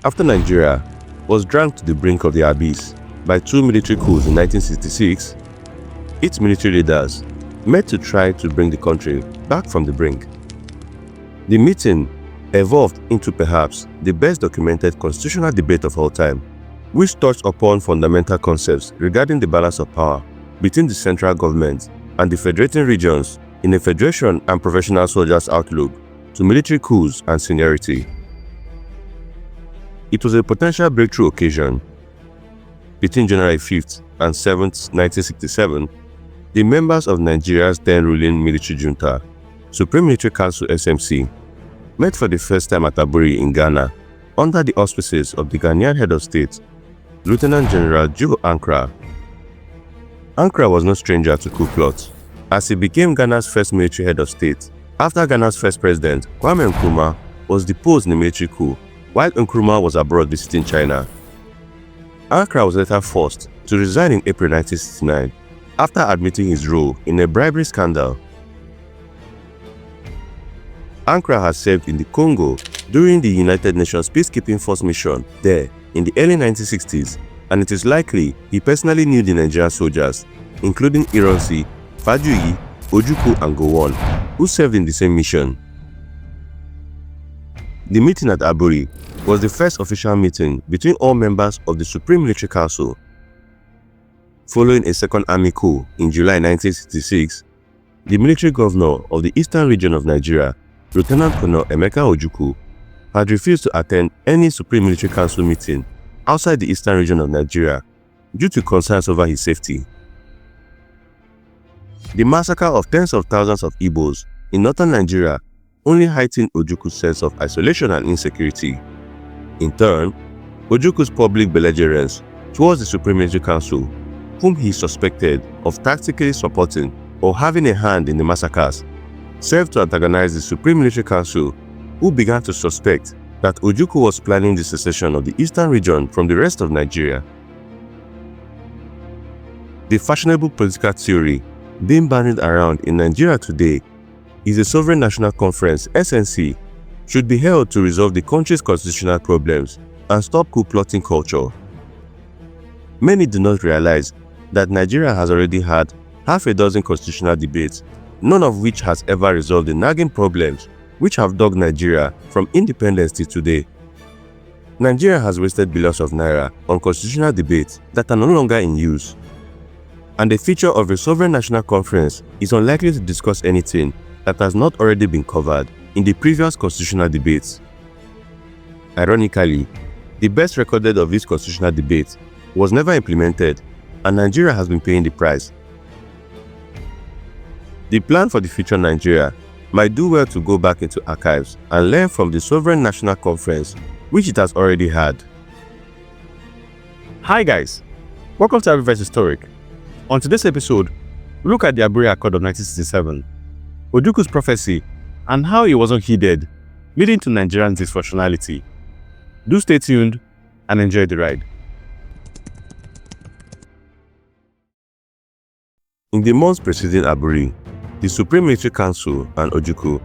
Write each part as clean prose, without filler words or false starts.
After Nigeria was dragged to the brink of the abyss by two military coups in 1966, its military leaders met to try to bring the country back from the brink. The meeting evolved into perhaps the best documented constitutional debate of all time, which touched upon fundamental concepts regarding the balance of power between the central government and the federating regions in a federation and professional soldiers' outlook to military coups and seniority. It was a potential breakthrough occasion. Between January 5th and 7th, 1967, the members of Nigeria's then ruling military junta, Supreme Military Council (SMC), met for the first time at Aburi in Ghana under the auspices of the Ghanaian head of state, Lieutenant General Joe Ankara. Ankara was no stranger to coup plots, as he became Ghana's first military head of state after Ghana's first president, Kwame Nkrumah, was deposed in a military coup while Nkrumah was abroad visiting China. Ankara was later forced to resign in April 1969 after admitting his role in a bribery scandal. Ankara had served in the Congo during the United Nations Peacekeeping Force mission there in the early 1960s, and it is likely he personally knew the Nigerian soldiers, including Ironsi, Ojukwu and Gowon, who served in the same mission. The meeting at Aburi was the first official meeting between all members of the Supreme Military Council. Following a second army coup in July 1966, the military governor of the eastern region of Nigeria, Lieutenant Colonel Emeka Ojukwu, had refused to attend any Supreme Military Council meeting outside the eastern region of Nigeria due to concerns over his safety. The massacre of tens of thousands of Igbos in northern Nigeria only heightened Ojukwu's sense of isolation and insecurity. In turn, Ojukwu's public belligerence towards the Supreme Military Council, whom he suspected of tactically supporting or having a hand in the massacres, served to antagonize the Supreme Military Council, who began to suspect that Ojukwu was planning the secession of the eastern region from the rest of Nigeria. The fashionable political theory being bandied around in Nigeria today is the Sovereign National Conference (SNC) should be held to resolve the country's constitutional problems and stop coup plotting culture. Many do not realize that Nigeria has already had half a dozen constitutional debates, none of which has ever resolved the nagging problems which have dogged Nigeria from independence till today. Nigeria has wasted billions of naira on constitutional debates that are no longer in use. And the feature of a Sovereign National Conference is unlikely to discuss anything that has not already been covered in the previous constitutional debates. Ironically, the best recorded of these constitutional debates was never implemented, and Nigeria has been paying the price. The plan for the future Nigeria might do well to go back into archives and learn from the Sovereign National Conference, which it has already had. Hi guys, welcome to Afriverse Historic. On today's episode, we look at the Aburi Accord of 1967, Ojukwu's prophecy, and how it wasn't heeded, leading to Nigerian dysfunctionality. Do stay tuned and enjoy the ride. In the months preceding Aburi, the Supreme Military Council and Ojukwu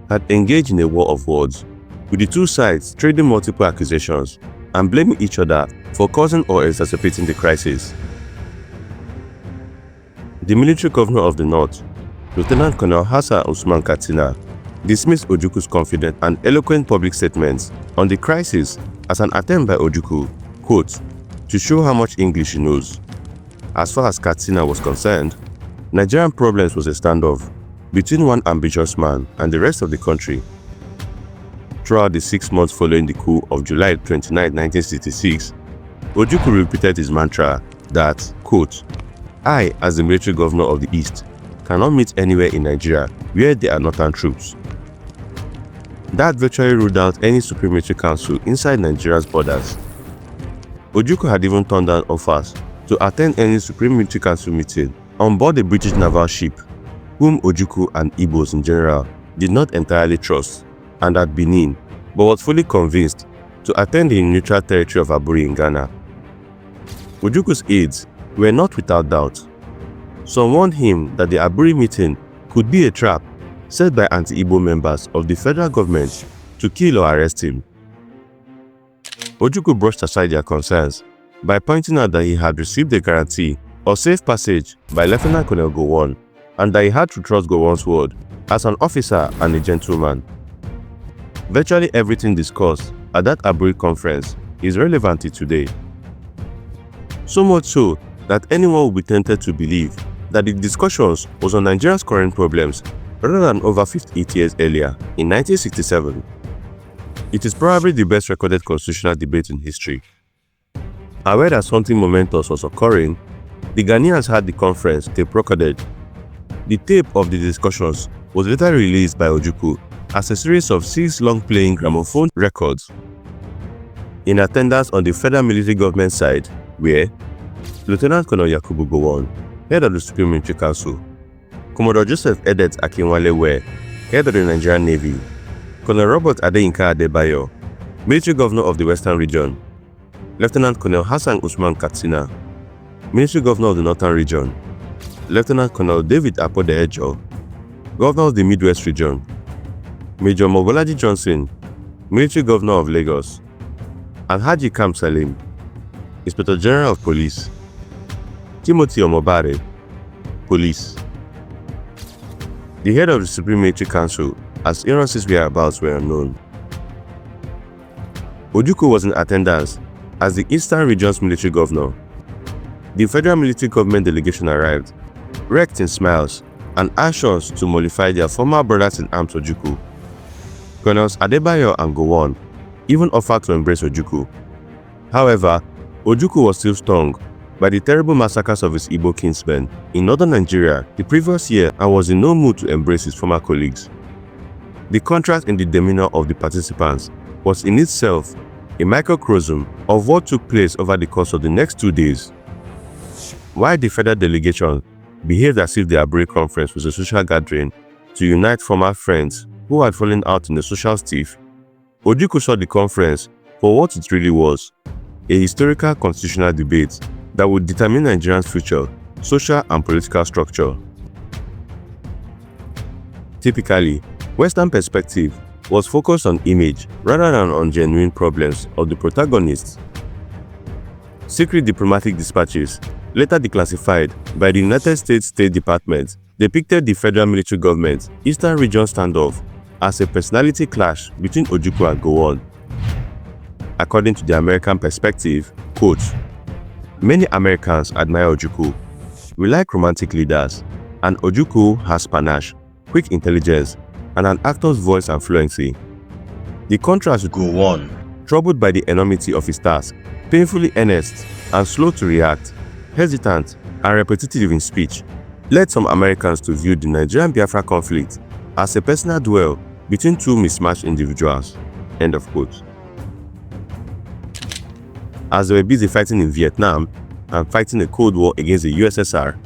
had engaged in a war of words, with the two sides trading multiple accusations and blaming each other for causing or exacerbating the crisis. The military governor of the North, Lieutenant Colonel Hassan Usman Katsina, dismissed Ojukwu's confident and eloquent public statements on the crisis as an attempt by Ojukwu, quote, to show how much English he knows. As far as Katsina was concerned, Nigerian problems was a standoff between one ambitious man and the rest of the country. Throughout the 6 months following the coup of July 29, 1966, Ojukwu repeated his mantra that, quote, I, as the military governor of the East, cannot meet anywhere in Nigeria where there are northern troops. That virtually ruled out any Supreme Military Council inside Nigeria's borders. Ojukwu had even turned down offers to attend any Supreme Military Council meeting on board a British naval ship, whom Ojukwu and Igbos in general did not entirely trust, and at Benin, but was fully convinced to attend the neutral territory of Aburi in Ghana. Ojukwu's aides were not without doubt. Some warned him that the Aburi meeting could be a trap set by anti-Igbo members of the federal government to kill or arrest him. Ojukwu brushed aside their concerns by pointing out that he had received a guarantee of safe passage by Lieutenant Colonel Gowon and that he had to trust Gowon's word as an officer and a gentleman. Virtually everything discussed at that Aburi conference is relevant to today. So much so that anyone will be tempted to believe that the discussions was on Nigeria's current problems rather than over 58 years earlier in 1967. It is probably the best recorded constitutional debate in history. Aware that something momentous was occurring, the Ghanaians had the conference tape recorded. The tape of the discussions was later released by Ojukwu as a series of 6 long-playing gramophone records. In attendance on the federal military government side were Lieutenant Colonel Yakubu Gowon, head of the Supreme Military Council; Commodore Joseph Edet Akinwale Ware, head of the Nigerian Navy; Colonel Robert Adeyinka Adebayo, military governor of the Western Region; Lieutenant Colonel Hassan Usman Katsina, military governor of the Northern Region; Lieutenant Colonel David Apode Ejo, governor of the Midwest Region; Major Mobolaji Johnson, military governor of Lagos; Alhaji Kam Salim, Inspector General of Police; Timothy Omobare, Police. The head of the Supreme Military Council, as Ironsi's whereabouts were unknown. Ojukwu was in attendance as the Eastern Region's military governor. The federal military government delegation arrived, wrecked in smiles and anxious to mollify their former brothers in arms Ojukwu. Colonels Adebayo and Gowon even offered to embrace Ojukwu. However, Ojukwu was still stung by the terrible massacres of his Igbo kinsmen in northern Nigeria the previous year and was in no mood to embrace his former colleagues. The contrast in the demeanor of the participants was in itself a microcosm of what took place over the course of the next 2 days. While the federal delegation behaved as if the Aburi conference was a social gathering to unite former friends who had fallen out in the social tiff, Ojukwu saw the conference for what it really was, a historical constitutional debate that would determine Nigeria's future social and political structure. Typically, Western perspective was focused on image rather than on genuine problems of the protagonists. Secret diplomatic dispatches, later declassified by the United States State Department, depicted the federal military government's Eastern Region standoff as a personality clash between Ojukwu and Gowon. According to the American perspective, quote, "Many Americans admire Ojukwu. We like romantic leaders, and Ojukwu has panache, quick intelligence, and an actor's voice and fluency. The contrast with Gowon, troubled by the enormity of his task, painfully earnest and slow to react, hesitant and repetitive in speech, led some Americans to view the Nigerian Biafra conflict as a personal duel between two mismatched individuals." End of quote. As they were busy fighting in Vietnam and fighting a Cold War against the USSR,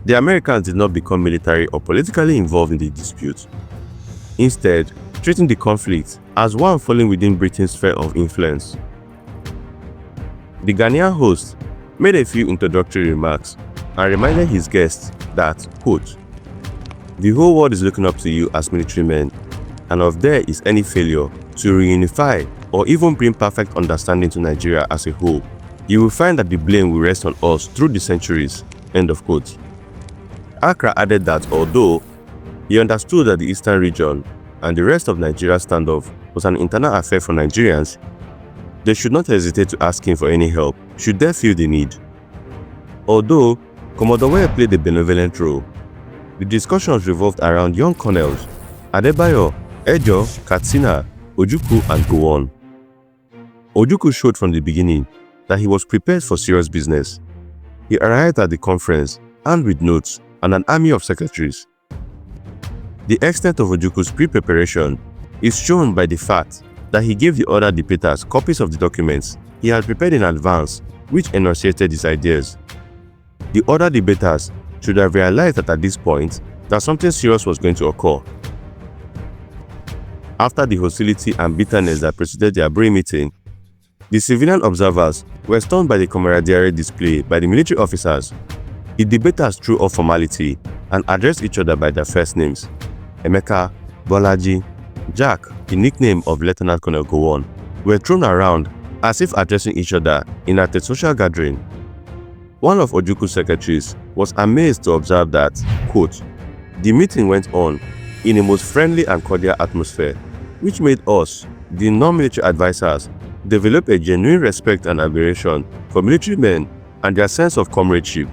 the Americans did not become military or politically involved in the dispute, instead treating the conflict as one falling within Britain's sphere of influence. The Ghanaian host made a few introductory remarks and reminded his guests that, quote, "The whole world is looking up to you as military men, and if there is any failure to reunify or even bring perfect understanding to Nigeria as a whole, you will find that the blame will rest on us through the centuries." End of quote. Accra added that although he understood that the Eastern Region and the rest of Nigeria's standoff was an internal affair for Nigerians, they should not hesitate to ask him for any help should they feel the need. Although Commodore Ware played a benevolent role, the discussions revolved around young colonels Adebayo, Ejo, Katsina, Ojukwu, and Gowon. Ojukwu showed from the beginning that he was prepared for serious business. He arrived at the conference armed with notes and an army of secretaries. The extent of Ojukwu's pre-preparation is shown by the fact that he gave the other debaters copies of the documents he had prepared in advance, which enunciated his ideas. The other debaters should have realized that at this point that something serious was going to occur. After the hostility and bitterness that preceded the Aburi meeting, the civilian observers were stunned by the camaraderie displayed by the military officers. The debaters threw off formality and addressed each other by their first names. Emeka, Bolaji, Jack, the nickname of Lieutenant Colonel Gowon, were thrown around as if addressing each other in at a social gathering. One of Ojukwu's secretaries was amazed to observe that, quote, "The meeting went on in a most friendly and cordial atmosphere, which made us, the non-military advisors, develop a genuine respect and admiration for military men and their sense of comradeship.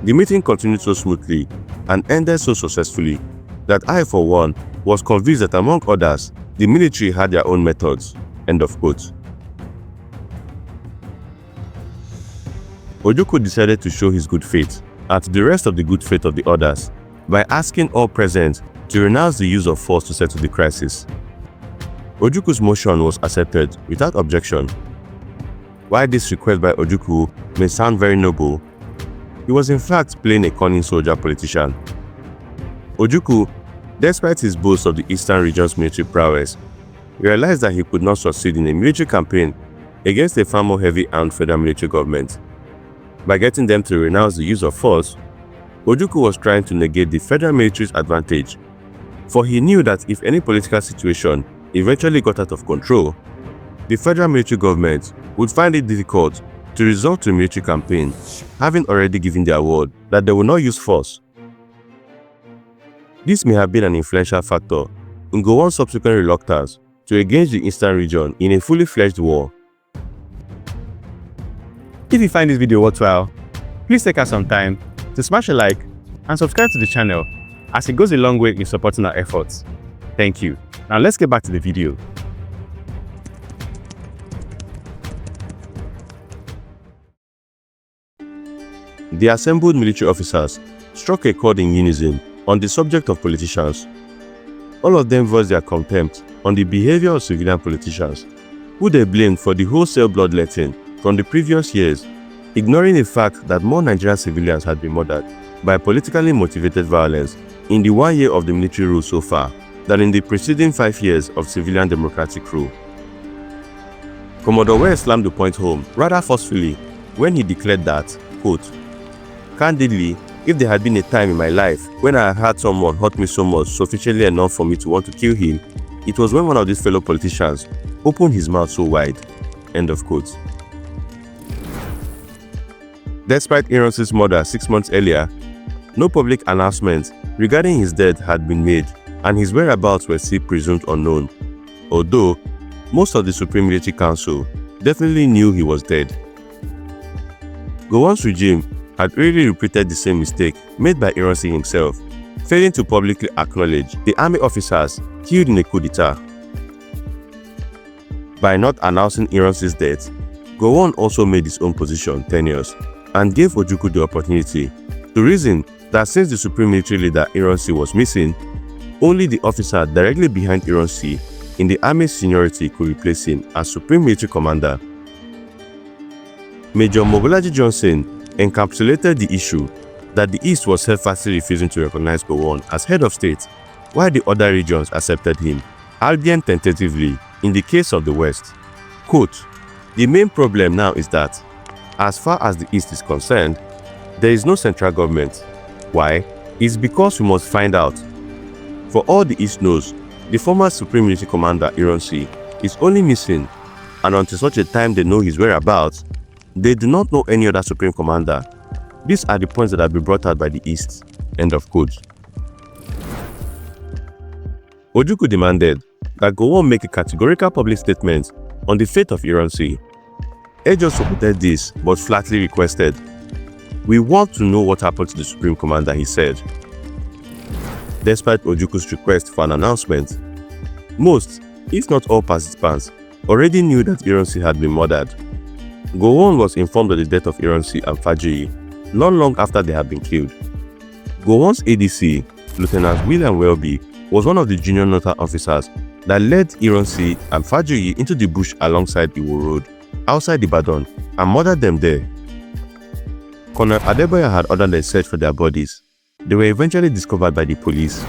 The meeting continued so smoothly and ended so successfully that I, for one, was convinced that among others, the military had their own methods." End of quote. Ojukwu decided to show his good faith and the rest of the good faith of the others by asking all present to renounce the use of force to settle the crisis. Ojukwu's motion was accepted without objection. While this request by Ojukwu may sound very noble, he was in fact playing a cunning soldier politician. Ojukwu, despite his boast of the Eastern region's military prowess, realized that he could not succeed in a military campaign against a far more heavy-armed federal military government. By getting them to renounce the use of force, Ojukwu was trying to negate the federal military's advantage, for he knew that if any political situation eventually got out of control, the federal military government would find it difficult to resort to a military campaign, having already given their word that they will not use force. This may have been an influential factor in Gowon's subsequent reluctance to engage the Eastern region in a fully fledged war. If you find this video worthwhile, please take us some time to smash a like and subscribe to the channel, as it goes a long way in supporting our efforts. Thank you. Now let's get back to the video. The assembled military officers struck a chord in unison on the subject of politicians. All of them voiced their contempt on the behavior of civilian politicians, who they blamed for the wholesale bloodletting from the previous years, ignoring the fact that more Nigerian civilians had been murdered by politically motivated violence in the 1 year of the military rule so far than in the preceding 5 years of civilian democratic rule. Commodore Ware slammed the point home rather forcefully when he declared that, quote, "Candidly, if there had been a time in my life when I had someone hurt me so much sufficiently enough for me to want to kill him, it was when one of these fellow politicians opened his mouth so wide." End of quote. Despite Ironsi's murder 6 months earlier, no public announcement regarding his death had been made, and his whereabouts were still presumed unknown, although most of the Supreme Military Council definitely knew he was dead. Gowon's regime had really repeated the same mistake made by Ironsi himself, failing to publicly acknowledge the army officers killed in a coup d'etat. By not announcing Ironsi's death, Gowon also made his own position tenuous and gave Ojukwu the opportunity to reason that since the Supreme Military Leader Ironsi was missing, only the officer directly behind Ironsi in the army's seniority could replace him as Supreme Military Commander. Major Mobolaji Johnson encapsulated the issue that the East was steadfastly refusing to recognize Gowon as head of state, while the other regions accepted him, albeit tentatively, in the case of the West. Quote, "The main problem now is that, as far as the East is concerned, there is no central government. Why? It's because we must find out. For all the East knows, the former Supreme Military Commander Ironsi is only missing, and until such a time they know his whereabouts, they do not know any other Supreme Commander. These are the points that have been brought out by the East." End of quote. Ojukwu demanded that Gowon make a categorical public statement on the fate of Ironsi. Ejo supported this, but flatly requested, "We want to know what happened to the Supreme Commander," he said. Despite Ojukwu's request for an announcement, most, if not all participants, already knew that Ironsi had been murdered. Gowon was informed of the death of Ironsi and Fajuyi not long after they had been killed. Gowon's ADC, Lieutenant William Welby, was one of the junior northern officers that led Ironsi and Fajuyi into the bush alongside Iwo Road, outside Ibadan, and murdered them there. Colonel Adeboye had ordered a search for their bodies. They were eventually discovered by the police.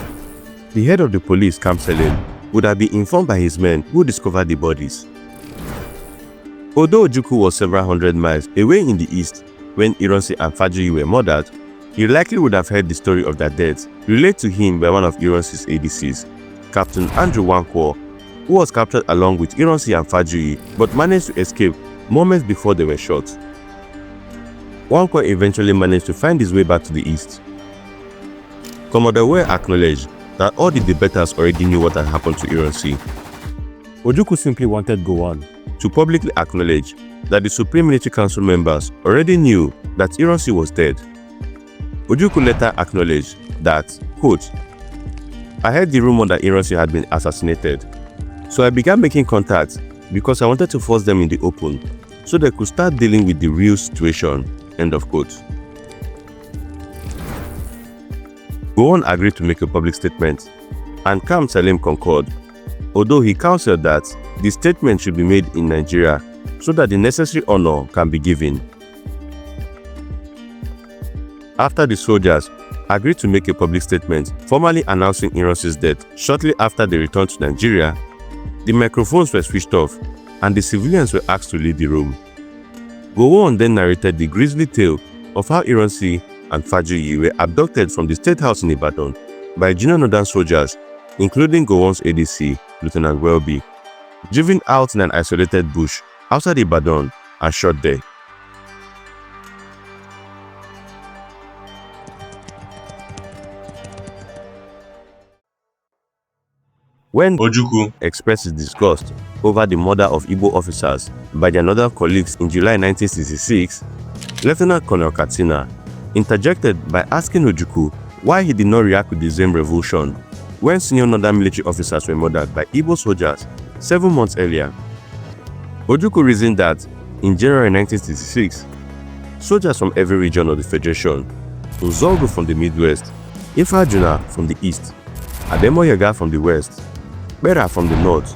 The head of the police, Camp Selim, would have been informed by his men who discovered the bodies. Although Ojukwu was several hundred miles away in the east when Ironsi and Fajuyi were murdered, he likely would have heard the story of their deaths relayed to him by one of Ironsi's ADCs, Captain Andrew Wankwo, who was captured along with Ironsi and Fajuyi but managed to escape moments before they were shot. Nwankwo eventually managed to find his way back to the east. Commodore Ware acknowledged that all the debaters already knew what had happened to Ironsi. Ojukwu simply wanted Gowon to publicly acknowledge that the Supreme Military Council members already knew that Ironsi was dead. Ojukwu later acknowledged that, quote, "I heard the rumor that Ironsi had been assassinated, so I began making contact because I wanted to force them in the open so they could start dealing with the real situation," end of quote. Gowon agreed to make a public statement, and Kam Salim concurred, although he counseled that the statement should be made in Nigeria so that the necessary honor can be given. After the soldiers agreed to make a public statement formally announcing Ironsi's death shortly after they returned to Nigeria, the microphones were switched off and the civilians were asked to leave the room. Gowon then narrated the grisly tale of how Ironsi and Fajuyi were abducted from the State House in Ibadan by junior northern soldiers, including Gowon's ADC, Lieutenant Welby, driven out in an isolated bush outside Ibadan and shot there. When Ojukwu expressed his disgust over the murder of Igbo officers by their northern colleagues in July 1966, Lieutenant Colonel Katsina interjected by asking Ojukwu why he did not react with the same revulsion when senior northern military officers were murdered by Igbo soldiers 7 months earlier. Ojukwu reasoned that in January 1966, soldiers from every region of the Federation, Nzongo from the Midwest, Ifajuna from the East, Ademoyaga from the West, Bera from the North,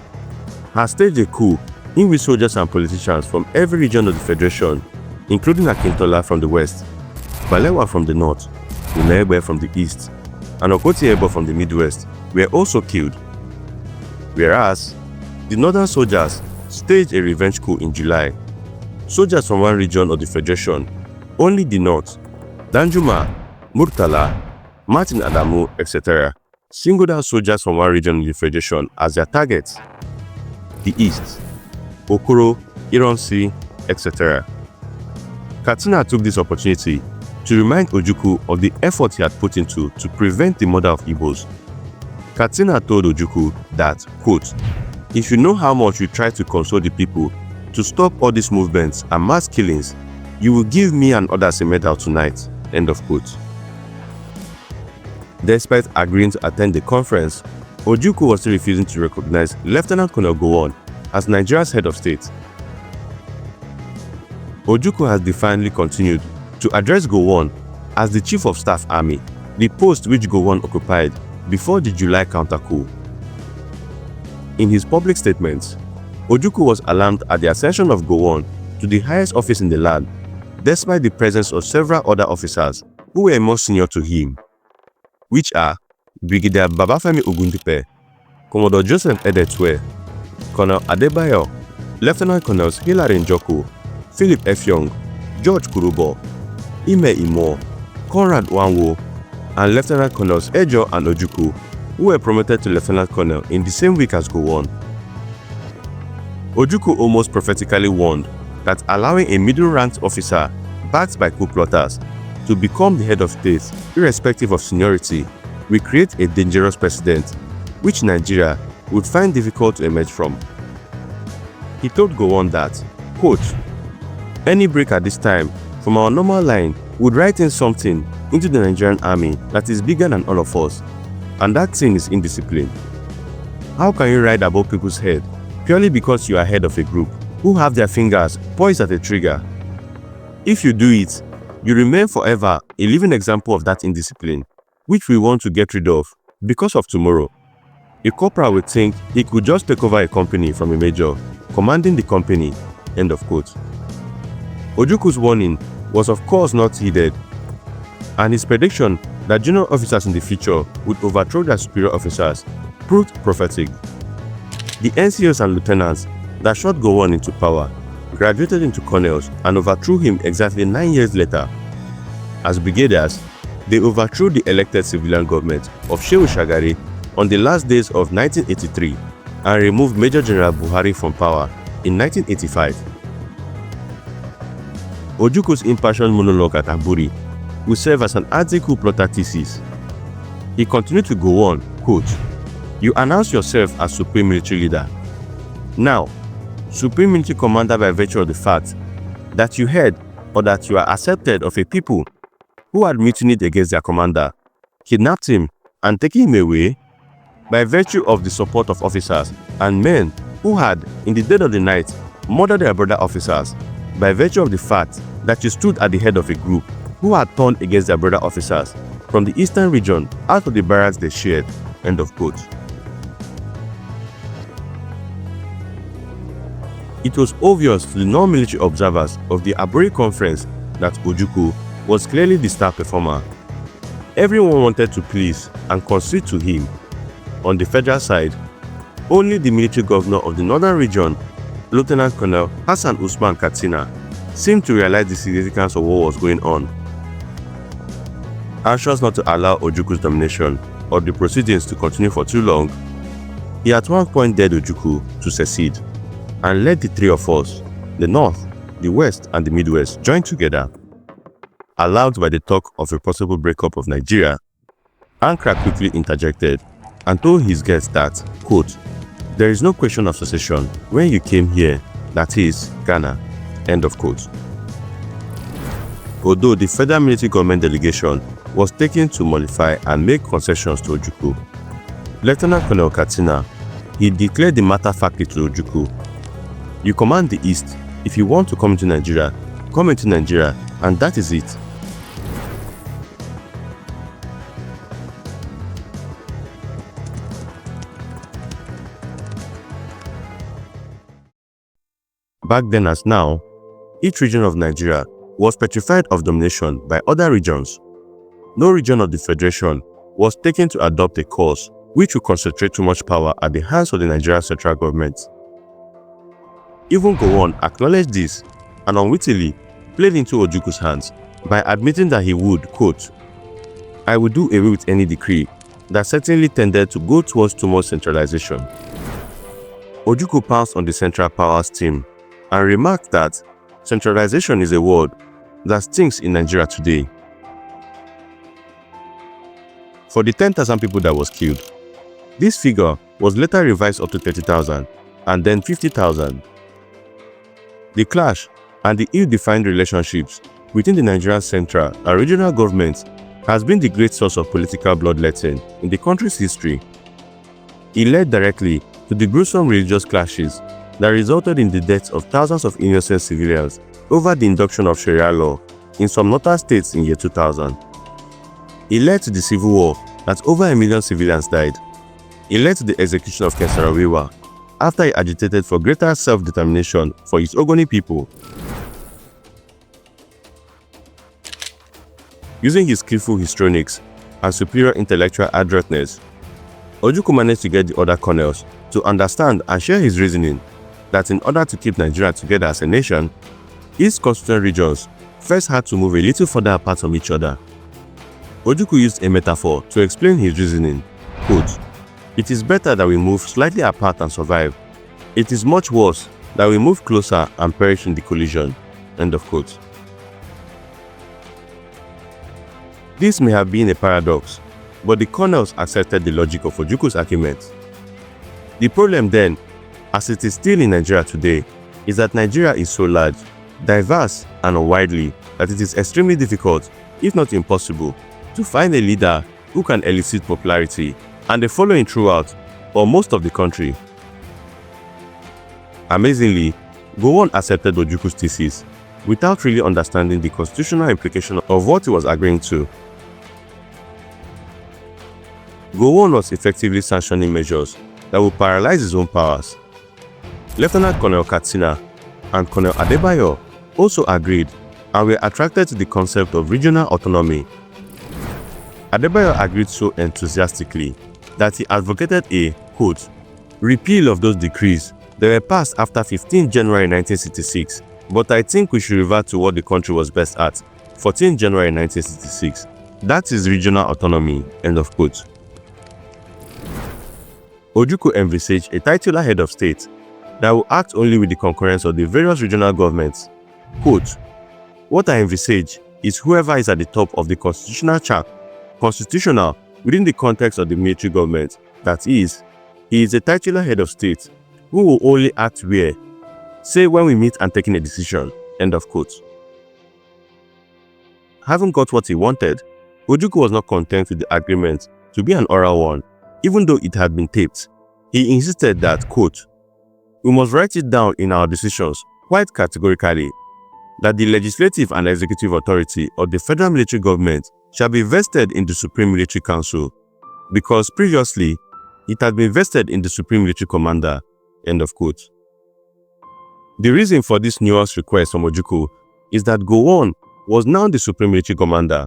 had staged a coup in which soldiers and politicians from every region of the Federation, including Akintola from the West, Balewa from the North, Unebe from the East, and Okotiebo from the Midwest, were also killed. Whereas, the northern soldiers staged a revenge coup in July. Soldiers from one region of the Federation, only the North, Danjuma, Murtala, Martin Adamu, etc., singled out soldiers from one region of the Federation as their targets. The East, Okoro, Ironsi, etc. Katsina took this opportunity to remind Ojukwu of the effort he had put into to prevent the murder of Igbos. Katsina told Ojukwu that, quote, "If you know how much we try to console the people to stop all these movements and mass killings, you will give me and others a medal tonight," end of quote. Despite agreeing to attend the conference, Ojukwu was still refusing to recognize Lieutenant Colonel Gowon as Nigeria's head of state. Ojukwu has defiantly continued to address Gowon as the Chief of Staff Army, the post which Gowon occupied before the July counter-coup. In his public statements, Ojukwu was alarmed at the ascension of Gowon to the highest office in the land, despite the presence of several other officers who were more senior to him, which are Brigadier Babafemi Ogundipe, Commodore Joseph Edetwe, Colonel Adebayo, Lieutenant Colonels Hilary Njoku, Philip F. Young, George Kurubo, Ime Imo, Conrad Wanwo, and Lieutenant Colonels Ejo and Ojukwu, who were promoted to Lieutenant Colonel in the same week as Gowon. Ojukwu almost prophetically warned that allowing a middle-ranked officer backed by coup plotters to become the head of state, irrespective of seniority, will create a dangerous precedent, which Nigeria would find difficult to emerge from. He told Gowon that, quote, "Any break at this time from our normal line would write in something into the Nigerian army that is bigger than all of us, and that thing is indiscipline. How can you ride above people's head purely because you are head of a group who have their fingers poised at a trigger? If you do it, you remain forever a living example of that indiscipline, which we want to get rid of because of tomorrow. A corporal would think he could just take over a company from a major, commanding the company," end of quote. Ojukwu's warning was of course not heeded, and his prediction that junior officers in the future would overthrow their superior officers proved prophetic. The NCOs and lieutenants that shot Gowon into power graduated into colonels and overthrew him exactly 9 years later. As brigadiers, they overthrew the elected civilian government of Shehu Shagari on the last days of 1983 and removed Major General Buhari from power in 1985. Ojukwu's impassioned monologue at Aburi will serve as an anti-coup plotter thesis. He continued to go on, quote, "You announce yourself as Supreme Military Leader. Now, Supreme Military Commander by virtue of the fact that you heard or that you are accepted of a people who had mutinied against their commander, kidnapped him and taken him away, by virtue of the support of officers and men who had, in the dead of the night, murdered their brother officers, by virtue of the fact that you stood at the head of a group who had turned against their brother officers from the eastern region out of the barracks they shared." End of quote. It was obvious to the non-military observers of the Aburi conference that Ojukwu was clearly the star performer. Everyone wanted to please and concede to him. On the federal side, only the military governor of the northern region, Lieutenant Colonel Hassan Usman Katsina, seemed to realize the significance of what was going on. Anxious not to allow Ojukwu's domination or the proceedings to continue for too long, he at one point dared Ojukwu to secede and let the three of us, the North, the West and the Midwest, join together. Alarmed by the talk of a possible breakup of Nigeria, Ankara quickly interjected and told his guests that, quote, "There is no question of secession when you came here, that is, Ghana." End of quote. Although the federal military government delegation was taken to mollify and make concessions to Ojukwu, Lieutenant Colonel Katsina, he declared the matter factly to Ojukwu. "You command the East. If you want to come into Nigeria, and that is it." Back then as now, each region of Nigeria was petrified of domination by other regions. No region of the Federation was taken to adopt a course which would concentrate too much power at the hands of the Nigerian central government. Even Gowon acknowledged this and unwittingly played into Ojukwu's hands by admitting that he would, quote, "I would do away with any decree that certainly tended to go towards too much centralization." Ojukwu pounced on the central powers theme and remarked that centralization is a word that stinks in Nigeria today. For the 10,000 people that was killed, this figure was later revised up to 30,000 and then 50,000. The clash and the ill-defined relationships within the Nigerian central and regional governments has been the great source of political bloodletting in the country's history. It led directly to the gruesome religious clashes that resulted in the deaths of thousands of innocent civilians over the induction of Sharia law in some northern states in year 2000. It led to the civil war that over 1 million civilians died. It led to the execution of Kesarawiwa after he agitated for greater self-determination for his Ogoni people. Using his skillful histrionics and superior intellectual adroitness, Ojukwu managed to get the other colonels to understand and share his reasoning that in order to keep Nigeria together as a nation, East constituent regions first had to move a little further apart from each other. Ojukwu used a metaphor to explain his reasoning, quote, "It is better that we move slightly apart and survive. It is much worse that we move closer and perish in the collision." End of quote. This may have been a paradox, but the colonels accepted the logic of Ojukwu's argument. The problem then, as it is still in Nigeria today, is that Nigeria is so large, diverse and unwieldy that it is extremely difficult, if not impossible, to find a leader who can elicit popularity and a following throughout or most of the country. Amazingly, Gowon accepted Ojukwu's thesis without really understanding the constitutional implication of what he was agreeing to. Gowon was effectively sanctioning measures that would paralyze his own powers. Lieutenant Colonel Katsina and Colonel Adebayo also agreed and were attracted to the concept of regional autonomy. Adebayo agreed so enthusiastically that he advocated a, quote, "repeal of those decrees that were passed after 15 January 1966, but I think we should revert to what the country was best at, 14 January 1966. That is regional autonomy." End of quote. Ojukwu envisaged a titular head of state that will act only with the concurrence of the various regional governments. Quote, "What I envisage is whoever is at the top of the constitutional chart, constitutional within the context of the military government, that is, he is a titular head of state who will only act where, say when we meet and taking a decision." End of quote. Having got what he wanted, Ojukwu was not content with the agreement to be an oral one, even though it had been taped. He insisted that, quote, "We must write it down in our decisions quite categorically that the legislative and executive authority of the federal military government shall be vested in the Supreme Military Council, because previously it had been vested in the Supreme Military Commander." End of quote. The reason for this nuanced request from Ojukwu is that Gowon was now the Supreme Military Commander.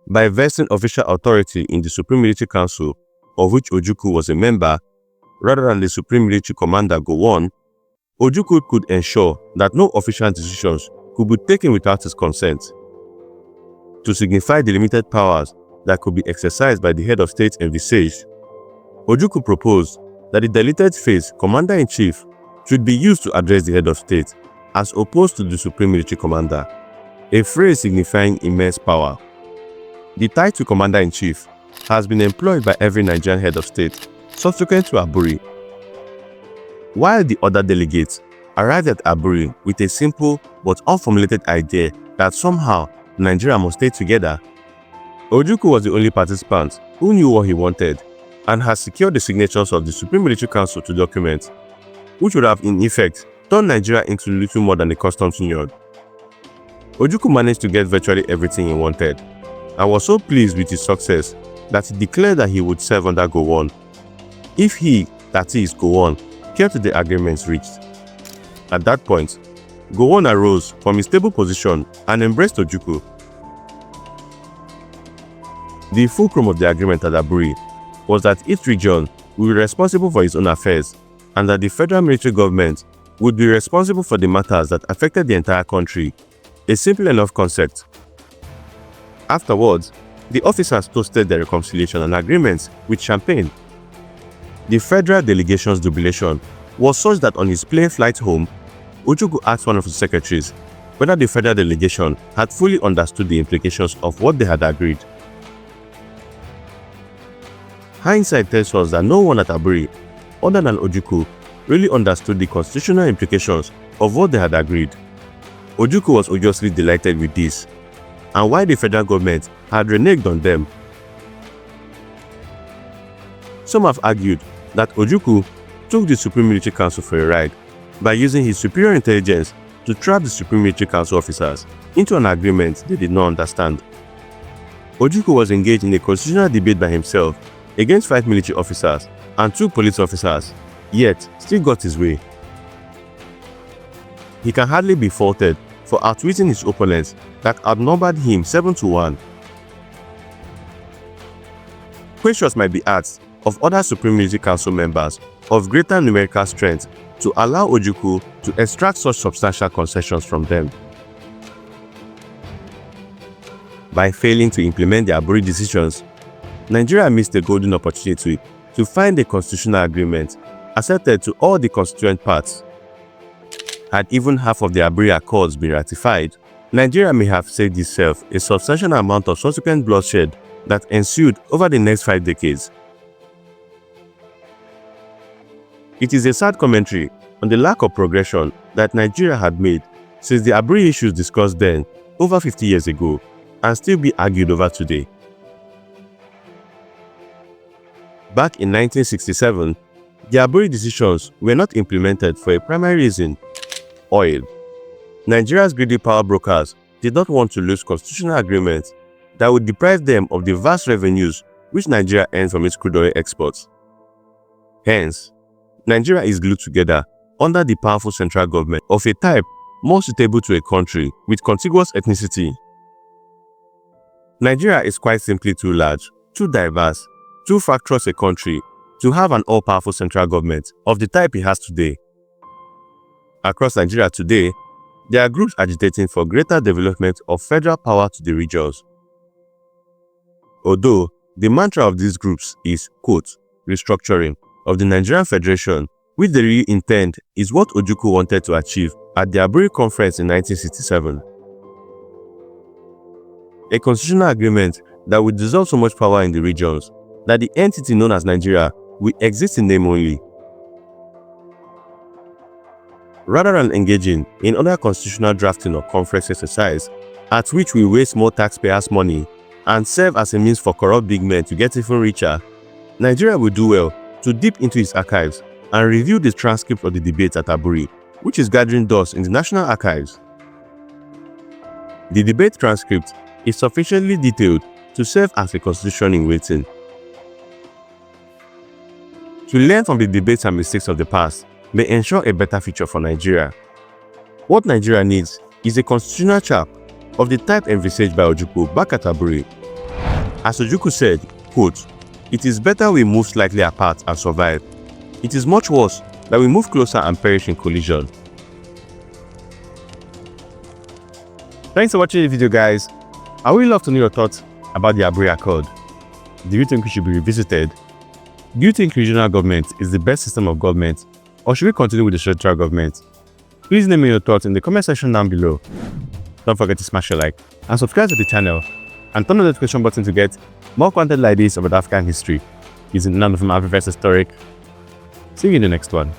By vesting official authority in the Supreme Military Council, of which Ojukwu was a member, rather than the Supreme Military Commander Gowon, Ojukwu could ensure that no official decisions could be taken without his consent. To signify the limited powers that could be exercised by the head of state envisaged, Ojukwu proposed that the deleted phrase Commander-in-Chief should be used to address the head of state, as opposed to the Supreme Military Commander, a phrase signifying immense power. The title Commander-in-Chief has been employed by every Nigerian head of state subsequent to Aburi. While the other delegates arrived at Aburi with a simple but unformulated idea that somehow Nigeria must stay together, Ojukwu was the only participant who knew what he wanted and has secured the signatures of the Supreme Military Council to document, which would have in effect turned Nigeria into little more than a customs union. Ojukwu managed to get virtually everything he wanted and was so pleased with his success that he declared that he would serve under Gowon if he, that is Gowon, kept to the agreements reached. At that point, Gowon arose from his stable position and embraced Ojukwu. The fulcrum of the agreement at Aburi was that each region would be responsible for its own affairs and that the federal military government would be responsible for the matters that affected the entire country, a simple enough concept. Afterwards, the officers toasted their reconciliation and agreements with champagne. The federal delegation's jubilation was such that on his plane flight home, Ojukwu asked one of his secretaries whether the federal delegation had fully understood the implications of what they had agreed. Hindsight tells us that no one at Aburi, other than Ojukwu, really understood the constitutional implications of what they had agreed. Ojukwu was obviously delighted with this, and why the federal government had reneged on them. Some have argued that Ojukwu took the Supreme Military Council for a ride by using his superior intelligence to trap the Supreme Military Council officers into an agreement they did not understand. Ojukwu was engaged in a constitutional debate by himself against 5 military officers and 2 police officers, yet still got his way. He can hardly be faulted for outwitting his opponents that outnumbered him 7-1. Questions might be asked of other Supreme Military Council members of greater numerical strength to allow Ojukwu to extract such substantial concessions from them. By failing to implement the Aburi decisions, Nigeria missed a golden opportunity to find a constitutional agreement accepted to all the constituent parts. Had even half of the Aburi Accords been ratified, Nigeria may have saved itself a substantial amount of subsequent bloodshed that ensued over the next 5 decades. It is a sad commentary on the lack of progression that Nigeria had made since the Aburi issues discussed then over 50 years ago and still be argued over today. Back in 1967, the Aburi decisions were not implemented for a primary reason: oil. Nigeria's greedy power brokers did not want to lose constitutional agreements that would deprive them of the vast revenues which Nigeria earns from its crude oil exports. Hence, Nigeria is glued together under the powerful central government of a type more suitable to a country with contiguous ethnicity. Nigeria is quite simply too large, too diverse, too fractious a country to have an all-powerful central government of the type it has today. Across Nigeria today, there are groups agitating for greater development of federal power to the regions. Although the mantra of these groups is, quote, restructuring, of the Nigerian Federation, which the real intent is what Ojukwu wanted to achieve at the Aburi conference in 1967. A constitutional agreement that would dissolve so much power in the regions that the entity known as Nigeria will exist in name only, rather than engaging in other constitutional drafting or conference exercise at which we waste more taxpayers' money and serve as a means for corrupt big men to get even richer. Nigeria will do well to dip into its archives and review the transcript of the debate at Aburi, which is gathering dust in the National Archives. The debate transcript is sufficiently detailed to serve as a constitution in waiting. To learn from the debates and mistakes of the past may ensure a better future for Nigeria. What Nigeria needs is a constitutional chap of the type envisaged by Ojukwu back at Aburi. As Ojukwu said, quote, "It is better we move slightly apart and survive. It is much worse that we move closer and perish in collision." Thanks for watching the video, guys. I would love to know your thoughts about the Aburi Accord. Do you think we should be revisited? Do you think regional government is the best system of government, or should we continue with the central government? Please let me know your thoughts in the comment section down below. Don't forget to smash a like and subscribe to the channel and turn on the notification button to get more content like this about African history using none from Afriverse Historic. See you in the next one.